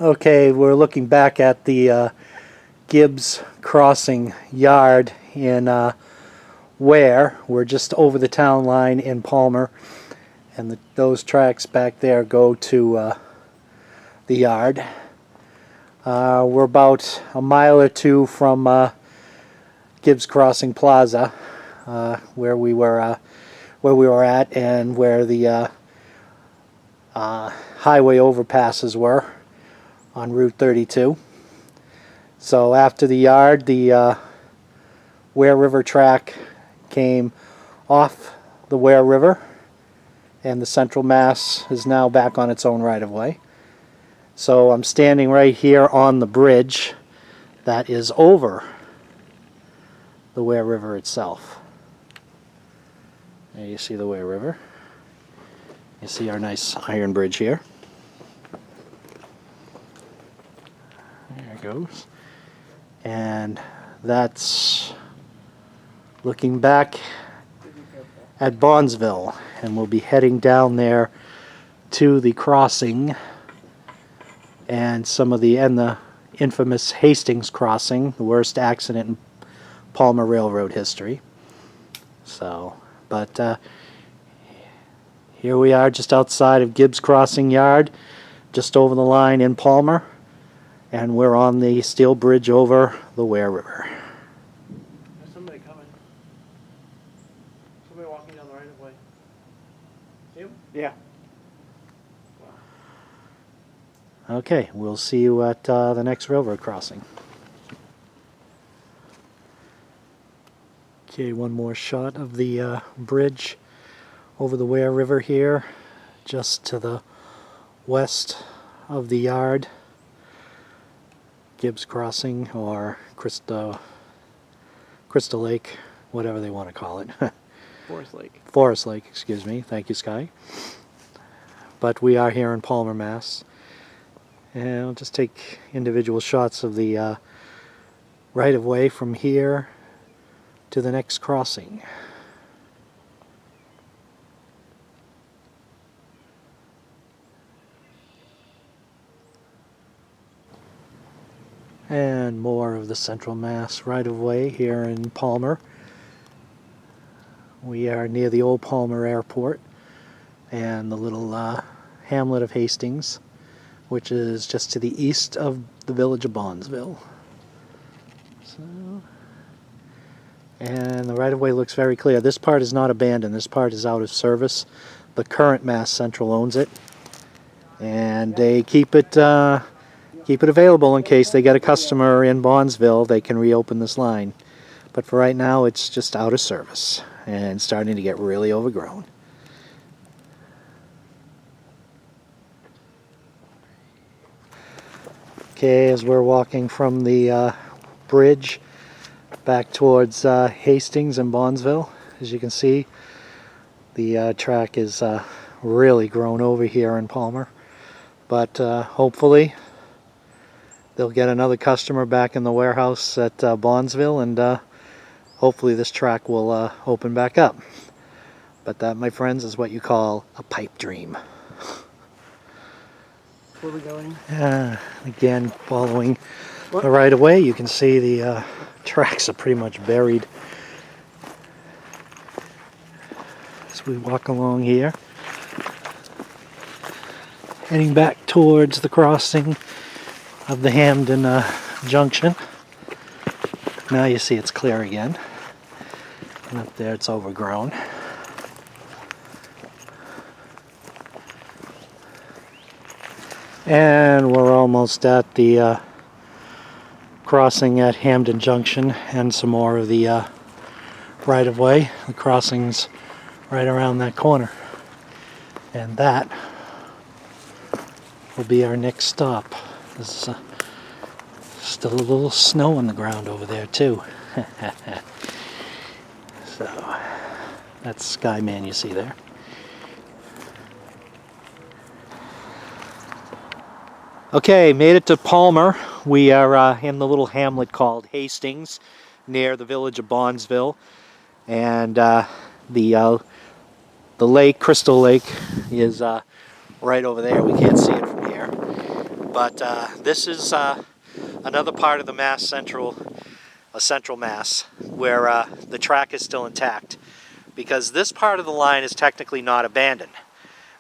Okay, we're looking back at the Gibbs crossing yard in Ware. We're just over the town line in Palmer, and those tracks back there go to the yard. We're about a mile or two from Gibbs Crossing Plaza, where we were at, and where the highway overpasses were on Route 32. So after the yard, the Ware River track came off the Ware River, and the Central Mass is now back on its own right-of-way. So I'm standing right here on the bridge that is over the Ware River itself. There you see the Ware River. You see our nice iron bridge here. There it goes. And that's looking back at Bondsville, and we'll be heading down there to the crossing and the infamous Hastings crossing, the worst accident in Palmer Railroad history. So, but here we are just outside of Gibbs Crossing Yard, just over the line in Palmer, and we're on the steel bridge over the Ware River. There's somebody coming. Somebody walking down the right of way. See him? Yeah. Okay, we'll see you at the next railroad crossing. Okay, one more shot of the bridge over the Ware River here, just to the west of the yard. Gibbs Crossing, or Crystal Lake, whatever they want to call it. Forest Lake. Forest Lake, excuse me. Thank you, Sky. But we are here in Palmer, Mass. And I'll just take individual shots of the right-of-way from here to the next crossing. And more of the Central Mass right-of-way here in Palmer. We are near the old Palmer Airport and the little hamlet of Hastings, which is just to the east of the village of Bondsville. So, and the right-of-way looks very clear. This part is not abandoned. This part is out of service. The current Mass Central owns it, and they keep it available in case they get a customer in Bondsville. They can reopen this line. But for right now, it's just out of service and starting to get really overgrown. Okay, as we're walking from the bridge back towards Hastings and Bondsville, as you can see, the track is really grown over here in Palmer. But hopefully they'll get another customer back in the warehouse at Bondsville, and hopefully this track will open back up. But that, my friends, is what you call a pipe dream. Where are we going? Again, following the right-of-way, you can see the tracks are pretty much buried as we walk along here, heading back towards the crossing of the Hamden Junction. Now you see it's clear again, and up there it's overgrown. And we're almost at the crossing at Hamden Junction, and some more of the right-of-way. The crossing's right around that corner, and that will be our next stop. There's still a little snow on the ground over there too. So that's Skyman you see there. Okay, made it to Palmer. We are in the little hamlet called Hastings, near the village of Bondsville, and the lake, Crystal Lake, is right over there. We can't see it from here, But this is another part of the Central Mass, where the track is still intact. Because this part of the line is technically not abandoned.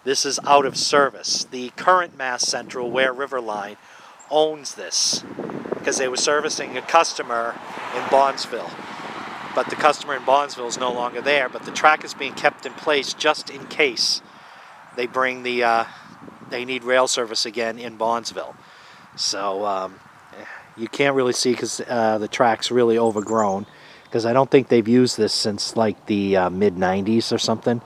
This is out of service. The current Mass Central Ware River line owns this because they were servicing a customer in Bondsville. But the customer in Bondsville is no longer there, but the track is being kept in place just in case they bring they need rail service again in Bondsville. So you can't really see because the track's really overgrown, because I don't think they've used this since like the mid-90s or something,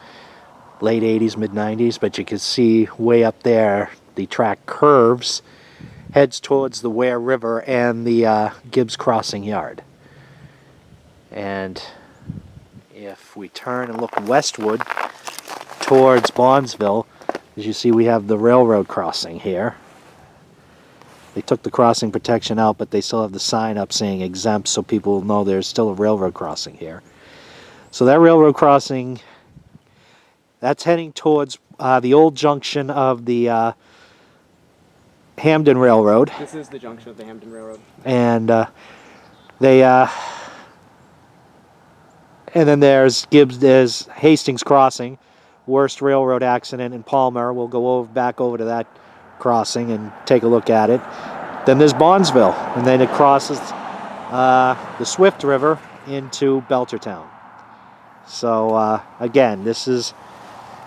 late 80s, mid-90s, but you can see way up there the track curves, heads towards the Ware River and the Gibbs crossing yard. And if we turn and look westward towards Bondsville, as you see, we have the railroad crossing here. They took the crossing protection out, but they still have the sign up saying exempt, so people will know there's still a railroad crossing here. So that railroad crossing, that's heading towards the old junction of the Hamden Railroad. This is the junction of the Hamden Railroad. And and then there's Hastings Crossing, worst railroad accident in Palmer. We'll go back over to that crossing and take a look at it. Then there's Bondsville, and then it crosses the Swift River into Belchertown. So again, this is,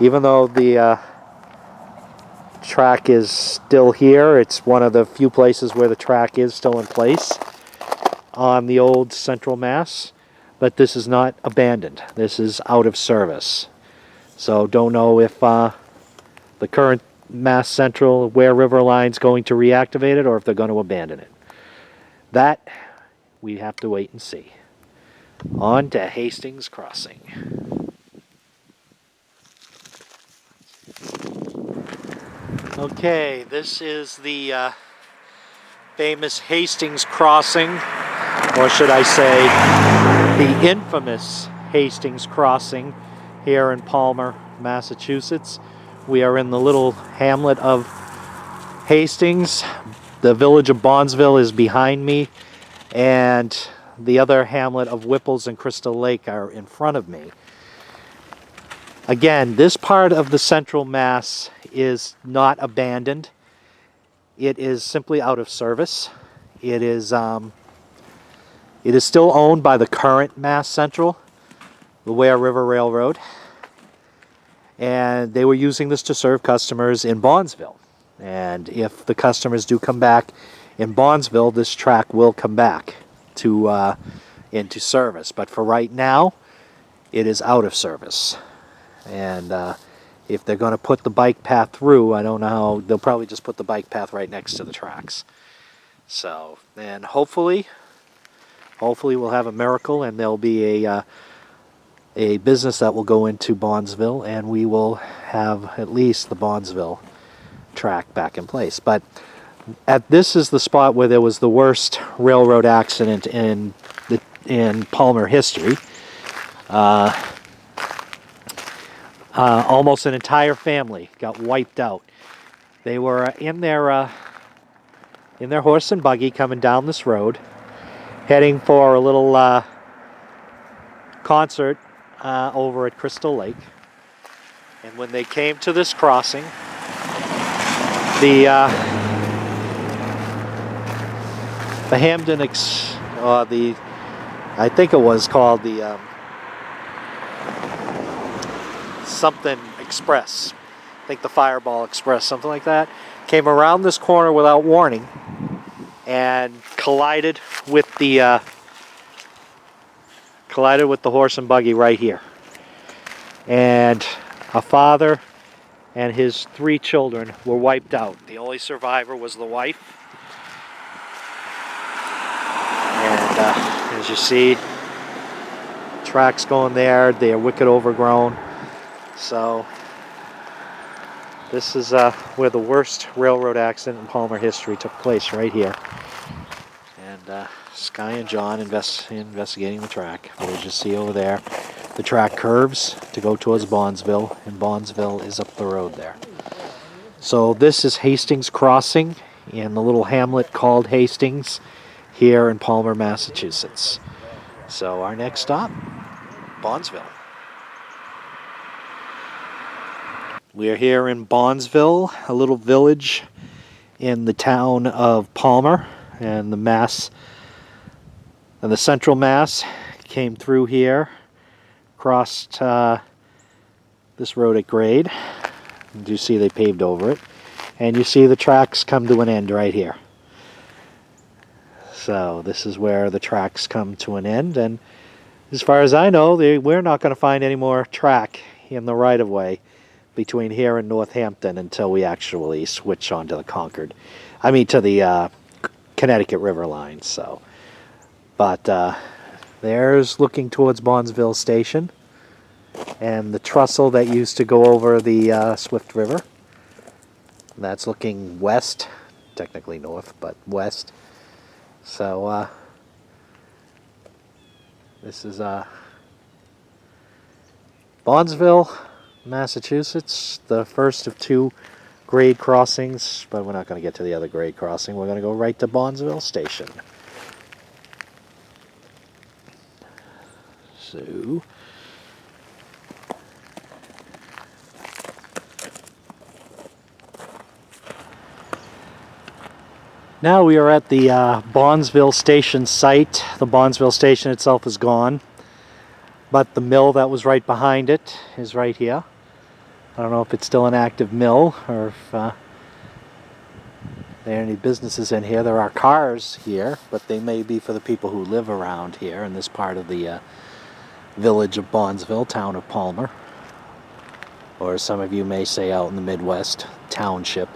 even though the track is still here, it's one of the few places where the track is still in place on the old Central Mass, but this is not abandoned. This is out of service. So don't know if the current Mass Central Ware River line's going to reactivate it or if they're going to abandon it. That we have to wait and see. On to Hastings Crossing. Okay, this is the famous Hastings Crossing, or should I say the infamous Hastings Crossing here in Palmer, Massachusetts. We are in the little hamlet of Hastings. The village of Bondsville is behind me, and the other hamlet of Whipples and Crystal Lake are in front of me. Again, this part of the Central Mass is not abandoned. It is simply out of service. It is still owned by the current Mass Central, the Ware River Railroad, and they were using this to serve customers in Bondsville. And if the customers do come back in Bondsville, this track will come back to into service. But for right now, it is out of service. And if they're going to put the bike path through, I don't know how, they'll probably just put the bike path right next to the tracks. So, and hopefully we'll have a miracle, and there'll be a business that will go into Bondsville, and we will have at least the Bondsville track back in place. But this is the spot where there was the worst railroad accident in Palmer history. Almost an entire family got wiped out. They were in their horse and buggy coming down this road, heading for a little concert over at Crystal Lake. And when they came to this crossing, the Hamden I think it was called the something Express, I think the Fireball Express, something like that, came around this corner without warning and collided with the horse and buggy right here. And a father and his 3 children were wiped out. The only survivor was the wife. And as you see, tracks going there, they are wicked overgrown. So this is where the worst railroad accident in Palmer history took place, right here. And Sky and John investigating the track. But as you see over there, the track curves to go towards Bondsville, and Bondsville is up the road there. So this is Hastings Crossing in the little hamlet called Hastings here in Palmer, Massachusetts. So our next stop, Bondsville. We are here in Bondsville, a little village in the town of Palmer, and the Central Mass came through here, crossed this road at grade. And you see they paved over it, and you see the tracks come to an end right here. So this is where the tracks come to an end, and as far as I know, we're not going to find any more track in the right-of-way between here and Northampton until we actually switch onto the to the Connecticut River line. So, but there's looking towards Bondsville Station, and the trestle that used to go over the Swift River. That's looking west, technically north, but west. So this is Bondsville, Massachusetts, the first of 2 grade crossings, but we're not going to get to the other grade crossing. We're going to go right to Bondsville Station. So now we are at the Bondsville Station site. The Bondsville Station itself is gone, but the mill that was right behind it is right here. I don't know if it's still an active mill or if there are any businesses in here. There are cars here, but they may be for the people who live around here in this part of the village of Bondsville, town of Palmer. Or some of you may say out in the Midwest, township.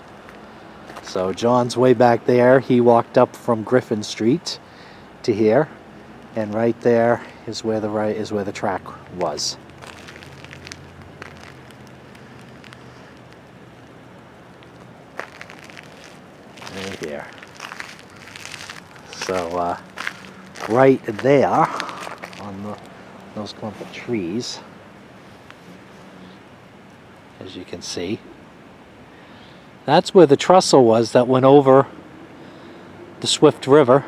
So John's way back there. He walked up from Griffin Street to here, and right there is where the track was. Right here. So right there on those clump of trees, as you can see, that's where the trestle was that went over the Swift River.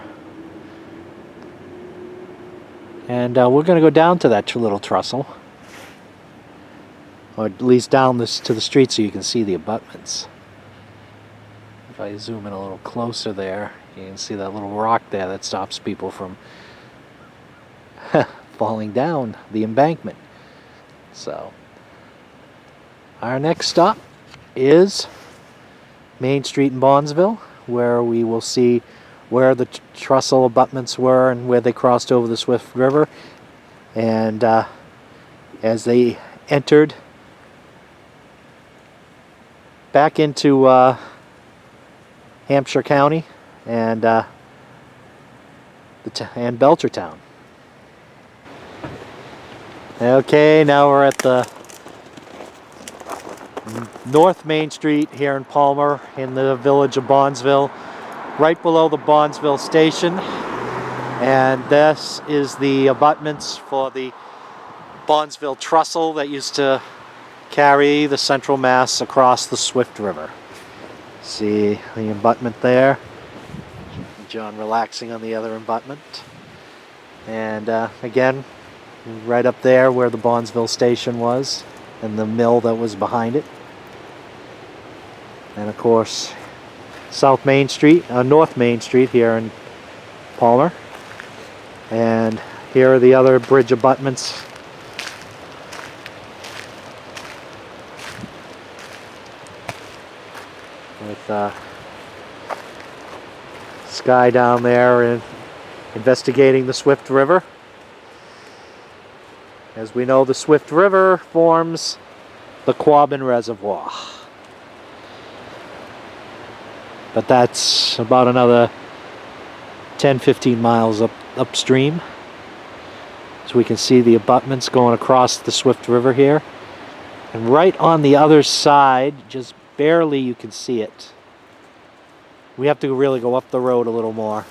And we're going to go down to that little trestle, or at least down to the street so you can see the abutments. If I zoom in a little closer there, you can see that little rock there that stops people from falling down the embankment. So our next stop is Main Street in Bondsville, where we will see where the trestle abutments were and where they crossed over the Swift River. And as they entered back into Hampshire County and Belchertown. Okay, now we're at the North Main Street here in Palmer in the village of Bondsville, right below the Bondsville Station. And this is the abutments for the Bondsville trestle that used to carry the Central Mass across the Swift River. See the abutment there. John relaxing on the other abutment. And again, right up there where the Bondsville Station was and the mill that was behind it. And of course, North Main Street here in Palmer. And here are the other bridge abutments. With Sky down there and investigating the Swift River. As we know, the Swift River forms the Quabbin Reservoir. But that's about another 10-15 miles upstream. So we can see the abutments going across the Swift River here. And right on the other side, just barely you can see it. We have to really go up the road a little more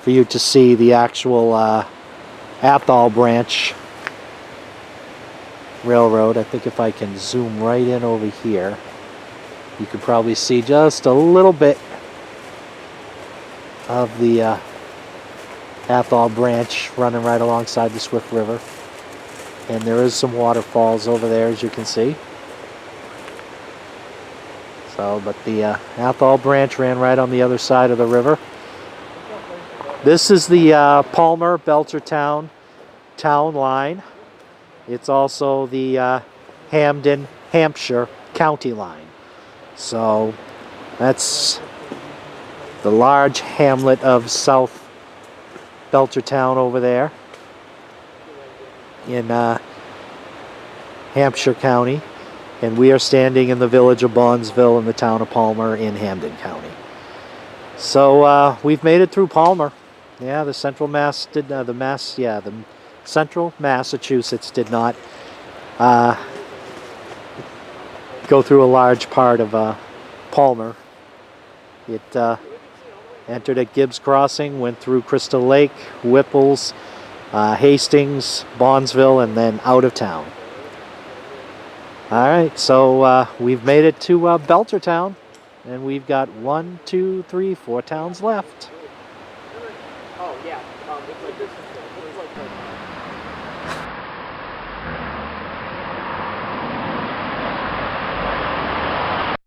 for you to see the actual Athol Branch Railroad. I think if I can zoom right in over here, you can probably see just a little bit of the Athol branch running right alongside the Swift River. And there is some waterfalls over there, as you can see. So, but the Athol branch ran right on the other side of the river. This is the Palmer Belchertown town line. It's also the Hamden, Hampshire county line. So that's the large hamlet of South Belchertown over there in Hampshire County. And we are standing in the village of Bondsville in the town of Palmer in Hamden County. So we've made it through Palmer. Yeah, the Central Central Massachusetts did not go through a large part of Palmer. It entered at Gibbs Crossing, went through Crystal Lake, Whipples, Hastings, Bondsville, and then out of town. All right, so we've made it to Belchertown, and we've got 1, 2, 3, 4 towns left. Oh, yeah. It's like this. It's like